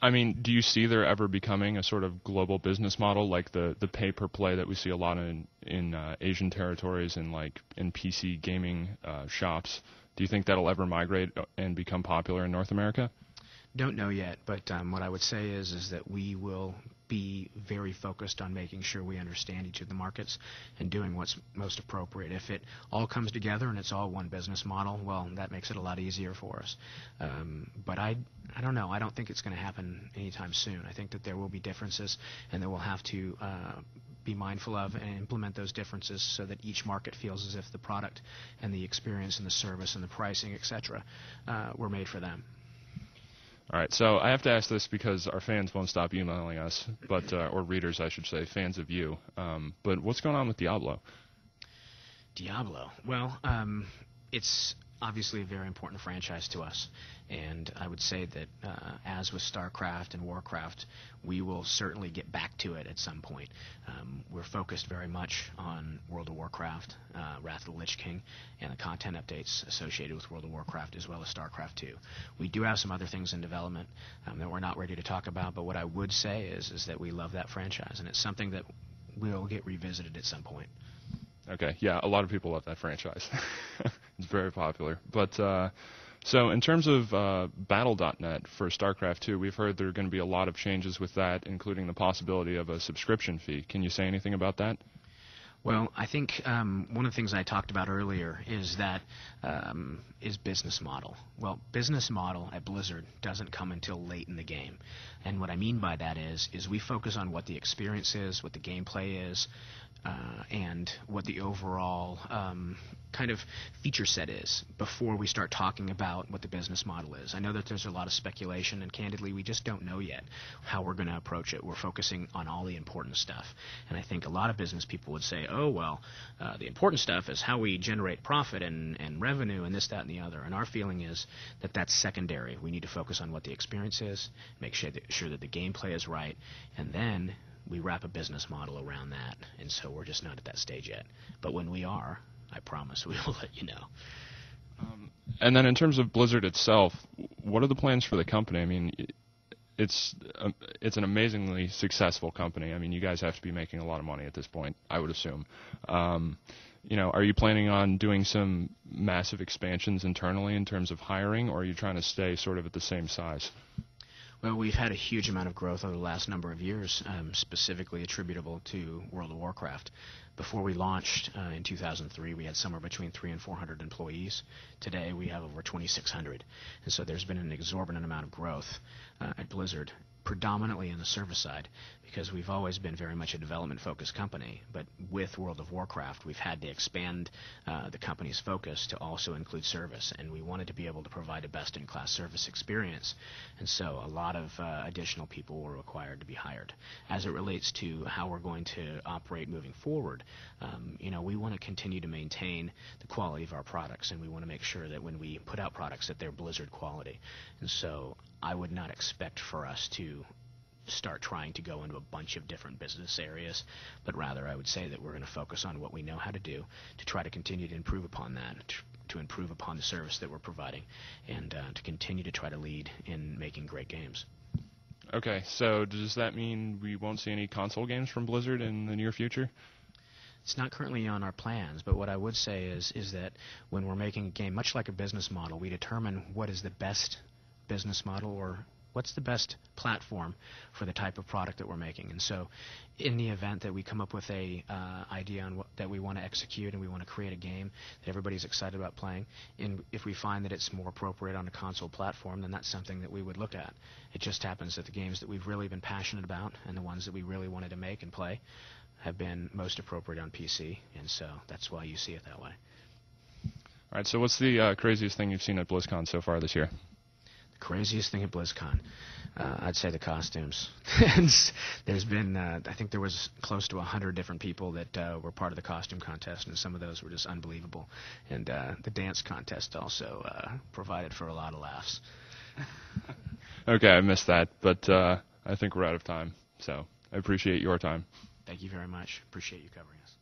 I mean, do you see there ever becoming a sort of global business model like the pay-per-play that we see a lot in Asian territories and like in PC gaming shops? Do you think that'll ever migrate and become popular in North America? Don't know yet, but what I would say is that we will be very focused on making sure we understand each of the markets and doing what's most appropriate. If it all comes together and it's all one business model, well, that makes it a lot easier for us. But I don't know. I don't think it's going to happen anytime soon. I think that there will be differences, and that we'll have to be mindful of and implement those differences so that each market feels as if the product and the experience and the service and the pricing, etc., were made for them. All right, so I have to ask this because our fans won't stop emailing us, but or readers, I should say, fans of you. But what's going on with Diablo? Diablo. Well, it's obviously a very important franchise to us, and I would say that as with StarCraft and Warcraft, we will certainly get back to it at some point. We're focused very much on World of Warcraft, Wrath of the Lich King, and the content updates associated with World of Warcraft, as well as StarCraft 2. We do have some other things in development that we're not ready to talk about, but what I would say is that we love that franchise, and it's something that will get revisited at some point. Okay, yeah, a lot of people love that franchise. It's very popular. But so in terms of Battle.net for StarCraft 2, we've heard there are going to be a lot of changes with that, including the possibility of a subscription fee. Can you say anything about that? Well, I think one of the things I talked about earlier is that is business model. Well, business model at Blizzard doesn't come until late in the game. And what I mean by that is we focus on what the experience is, what the gameplay is, and what the overall kind of feature set is before we start talking about what the business model is. I know that there's a lot of speculation, and candidly, we just don't know yet how we're going to approach it. We're focusing on all the important stuff. And I think a lot of business people would say, oh, well, the important stuff is how we generate profit and revenue and this, that, and the other. And our feeling is that that's secondary. We need to focus on what the experience is, make sure that the gameplay is right, and then we wrap a business model around that. And so we're just not at that stage yet. But when we are, I promise we will let you know. And then in terms of Blizzard itself, what are the plans for the company? I mean, it's an amazingly successful company. I mean, you guys have to be making a lot of money at this point, I would assume. Are you planning on doing some massive expansions internally in terms of hiring, or are you trying to stay sort of at the same size? Well, we've had a huge amount of growth over the last number of years, specifically attributable to World of Warcraft. Before we launched in 2003, we had somewhere between 300 and 400 employees. Today, we have over 2,600. And so there's been an exorbitant amount of growth at Blizzard, predominantly in the service side, because we've always been very much a development-focused company. But with World of Warcraft, we've had to expand the company's focus to also include service, and we wanted to be able to provide a best-in-class service experience. And so a lot of additional people were required to be hired. As it relates to how we're going to operate moving forward, we want to continue to maintain the quality of our products, and we want to make sure that when we put out products that they're Blizzard quality. And so I would not expect for us to start trying to go into a bunch of different business areas, but rather I would say that we're going to focus on what we know how to do to try to continue to improve upon that, to improve upon the service that we're providing, and to continue to try to lead in making great games. Okay, so does that mean we won't see any console games from Blizzard in the near future? It's not currently on our plans, but what I would say is that when we're making a game, much like a business model, we determine what is the best business model, or what's the best platform for the type of product that we're making. And so in the event that we come up with a idea on that we want to execute and we want to create a game that everybody's excited about playing, and if we find that it's more appropriate on a console platform, then that's something that we would look at. It just happens that the games that we've really been passionate about and the ones that we really wanted to make and play have been most appropriate on PC, and so that's why you see it that way. All right, so what's the craziest thing you've seen at BlizzCon so far this year? The craziest thing at BlizzCon, I'd say the costumes. There's been, I think there was close to 100 different people that were part of the costume contest, and some of those were just unbelievable. And the dance contest also provided for a lot of laughs. Okay, I missed that, but I think we're out of time, so I appreciate your time. Thank you very much. Appreciate you covering us.